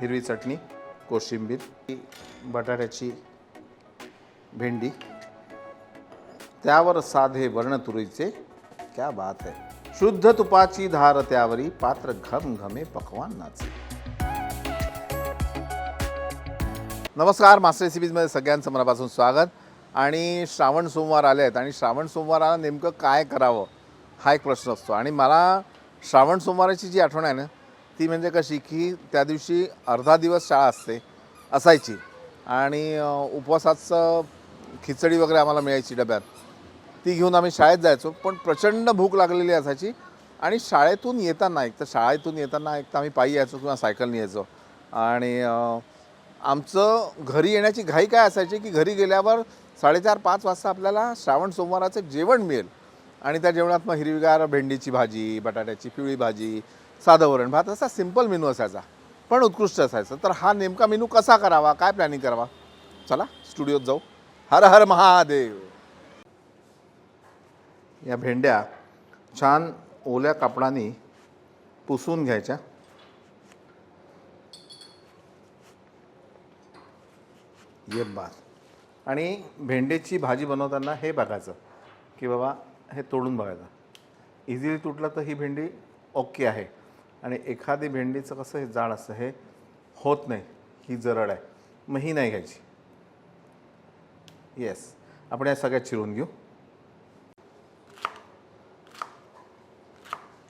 हिरवी चटणी, कोशिंबीर, बटाट्याची भेंडी, त्यावर साधे वर्णतुरीचे, क्या बात है, शुद्ध तुपाची धार त्यावरी, पात्र घमघमे पकवान नाचे. नमस्कार, मास्टर रेसिपीजमध्ये सगळ्यांचं मनापासून स्वागत. आणि श्रावण सोमवार आले आहेत आणि श्रावण सोमवाराला नेमकं काय करावं हा एक प्रश्न असतो. आणि मला श्रावण सोमवाराची जी आठवण आहे ना ती म्हणजे कशी की त्या दिवशी अर्धा दिवस शाळा असायची आणि उपवासाचं खिचडी वगैरे आम्हाला मिळायची डब्यात, ती घेऊन आम्ही शाळेत जायचो. पण प्रचंड भूक लागलेली असायची आणि शाळेतून येताना एक तर आम्ही पायी यायचो किंवा सायकलने यायचो. आणि आमचं घरी येण्याची घाई काय असायची की घरी गेल्यावर 4:30-5 वाजता आपल्याला श्रावण सोमवाराचं जेवण मिळेल. आणि त्या जेवणात मग हिरवीगार भेंडीची भाजी, बटाट्याची पिवळी भाजी, साधं वरण भात, असा सिंपल मेनू असायचा पण उत्कृष्ट असायचा. तर हा नेमका मेनू कसा करावा, काय प्लॅनिंग करावा, चला स्टुडिओत जाऊ. हर हर महादेव. या भेंड्या छान ओल्या कापडाने पुसून घ्यायच्या. ये बात. आणि भेंडीची भाजी बनवताना हे बघायचं की बाबा हे तोडून बघायचं, इझिली तुटलं तर ही भेंडी ओके आहे. आणि एखादी भेंडीचं कसं हे जाड असतं, हे होत नाही, ही जरड आहे, मग ही नाही घ्यायची. येस, आपण या सगळ्यात चिरून घेऊ.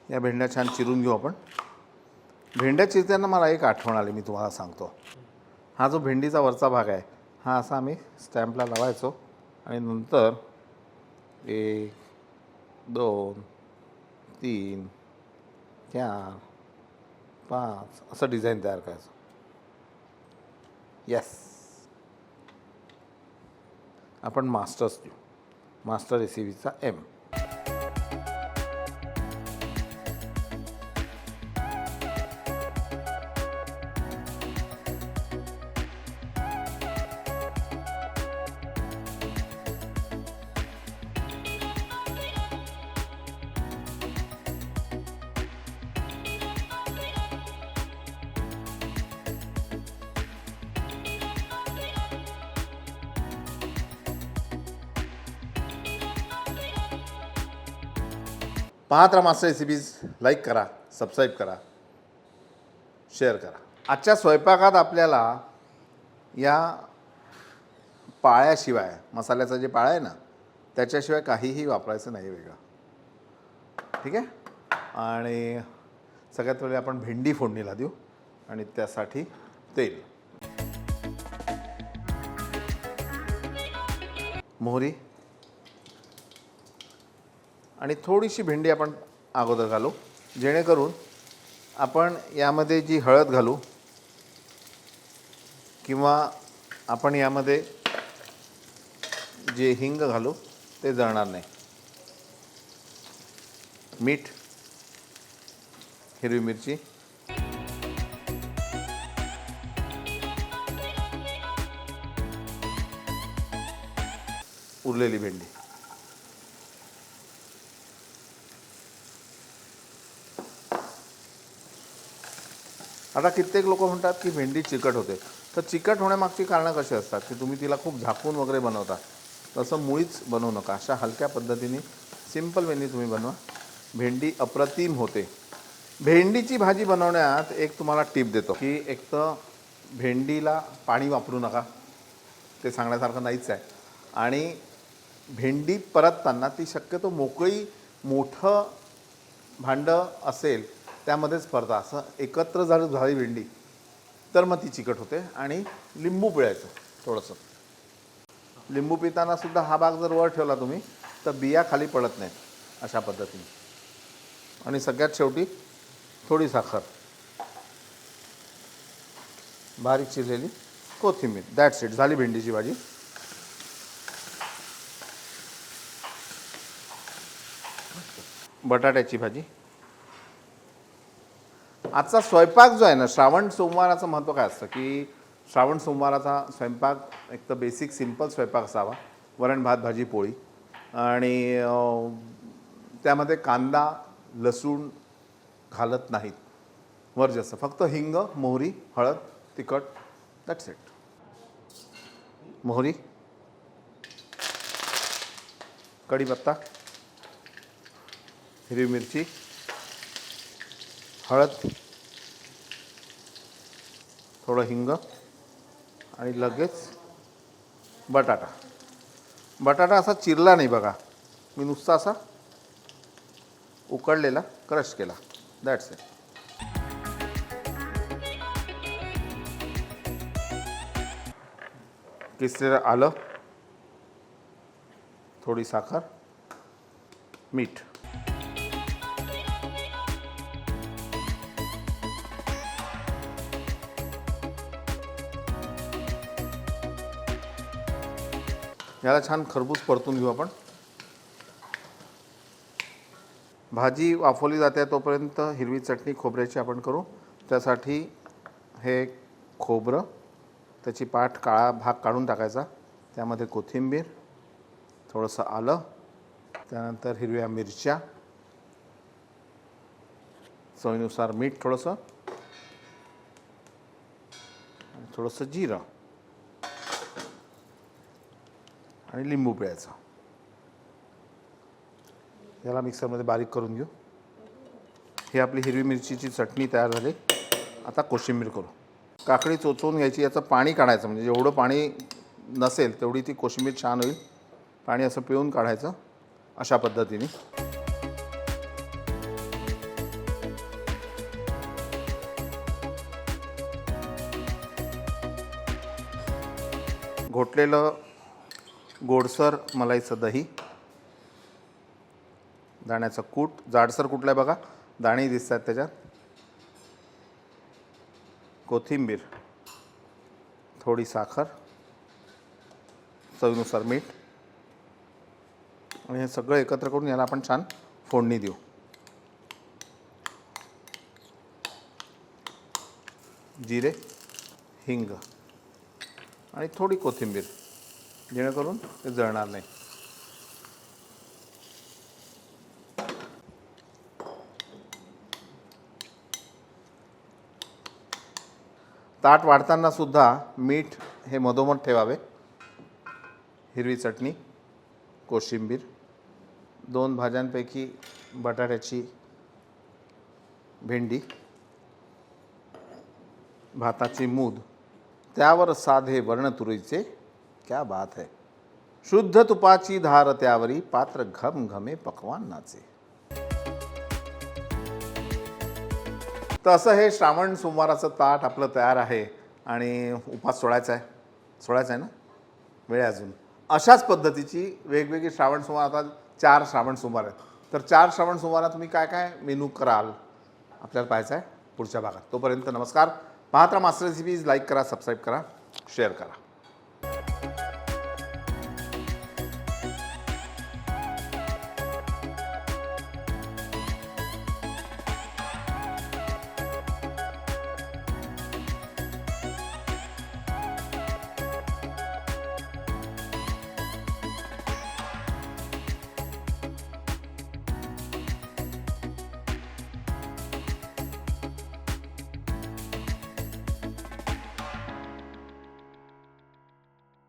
या भेंड्या छान चिरून घेऊ आपण. भेंड्या चिरताना मला एक आठवण आली, मी तुम्हाला सांगतो. हा जो भेंडीचा वरचा भाग आहे हा असा आम्ही स्टॅम्पला लावायचो आणि नंतर 1 2 3 4 5 असं डिझाईन तयार करायचं. येस, आपण मास्टर्स देऊ, मास्टर रेसिपीचा M. पाहत राहा मास्टर रेसिपीज. लाईक करा, सबस्क्राईब करा, शेअर करा. आजच्या स्वयंपाकात आपल्याला या पाळ्याशिवाय, मसाल्याचा जे पाळा आहे ना त्याच्याशिवाय काहीही वापरायचं नाही वेगळं, ठीक आहे. आणि सगळ्यात पहिले आपण भेंडी फोडणीला देऊ आणि त्यासाठी तेल, मोहरी आणि थोडीशी भेंडी आपण अगोदर घालू, जेणेकरून आपण यामध्ये जी हळद घालू किंवा आपण यामध्ये जे हिंग घालू ते जळणार नाही. मीठ, हिरवी मिरची, उरलेली भेंडी. आता कित्येक लोक म्हणतात की भेंडी चिकट होते. तर चिकट होण्यामागची कारणं कशी असतात की तुम्ही तिला खूप झाकून वगैरे बनवता, तसं मुळीच बनवू नका. अशा हलक्या पद्धतीने सिंपल वेनी तुम्ही बनवा, भेंडी अप्रतिम होते. भेंडीची भाजी बनवण्यात एक तुम्हाला टिप देतो की एक तर भेंडीला पाणी वापरू नका, ते सांगण्यासारखं नाहीच आहे. आणि भेंडी परतताना ती शक्यतो मोकळी, मोठं भांडं असेल त्यामध्येच परता. असं एकत्र जर झाली भेंडी तर मग ती चिकट होते. आणि लिंबू पिळायचं थोडंसं. लिंबू पिताना सुद्धा हा भाग जर वर ठेवला तुम्ही तर बिया खाली पडत नाहीत अशा पद्धतीने. आणि सगळ्यात शेवटी थोडी साखर, बारीक चिरलेली कोथिंबीर. दॅट्स इट, झाली भेंडीची भाजी. बटाट्याची भाजी. आजचा स्वयंपाक जो आहे ना, श्रावण सोमवाराचं महत्त्व काय असतं की श्रावण सोमवाराचा स्वयंपाक एक तर बेसिक सिंपल स्वयंपाक असावा. वरण भात भाजी पोळी. आणि त्यामध्ये कांदा लसूण घालत नाहीत वर्जस, फक्त हिंग मोहरी हळद तिखट, दॅट्स इट. मोहरी, कढीपत्ता, हिरवी मिरची, हळद, थोडं हिंग आणि लगेच बटाटा. बटाटा असा चिरला नाही बघा, मी नुसता असा उकडलेला क्रश केला, दॅट्स इट. किसलेलं आलं, थोडी साखर, मीठ. याला छान खरपूस परतून घेऊ आपण. भाजी वाफवली जाते तोपर्यंत हिरवी चटणी खोबऱ्याची आपण करू. त्यासाठी हे खोबरं, त्याची पाट काळा भाग काढून टाकायचा, त्यामध्ये कोथिंबीर, थोडंसं आलं, त्यानंतर हिरव्या मिरच्या, चवीनुसार मीठ, थोडंसं जिरं आणि लिंबू पिळायचं. याला मिक्सरमध्ये बारीक करून घेऊ. ही आपली हिरवी मिरचीची चटणी तयार झाली. आता कोशिंबीर करू. काकडी चोचवून घ्यायची, याचं पाणी काढायचं, म्हणजे जेवढं पाणी नसेल तेवढी ती कोशिंबीर छान होईल. पाणी असं पिळून काढायचं अशा पद्धतीने. घोटलेलं गोडसर मलाईचं दही, दाण्याचं कूट, जाडसर कुठलं आहे बघा, दाणे दिसत आहेत त्याच्यात, कोथिंबीर, थोडी साखर, चवीनुसार मीठ आणि हे सगळं एकत्र करून याला आपण छान फोडणी देऊ. जिरे, हिंग आणि थोडी कोथिंबीर, जेणेकरून ते जळणार नाही. ताट वाढताना सुद्धा मीठ हे मधोमध ठेवावे. हिरवी चटणी, कोशिंबीर, 2 भाज्यांपैकी बटाट्याची भेंडी, भाताची मूद, त्यावर साधे वर्णतुरीचे, क्या बात है, शुद्ध तुपाची धार त्यावरी, पात्र घमघमे पकवान नाचे. तर असं हे श्रावण सोमवाराचं ताट आपलं तयार आहे आणि उपास सोडायचा आहे ना, वेळ अजून. अशाच पद्धतीची वेगवेगळी श्रावण सोमवार, आता 4 श्रावण सोमवार आहेत. तर 4 श्रावण सोमवारात तुम्ही काय काय मेनू कराल आपल्याला पाहायचं आहे पुढच्या भागात. तोपर्यंत नमस्कार. पाहत राहा मास्टर रेसिपीज. लाईक करा, सबस्क्राईब करा, शेअर करा.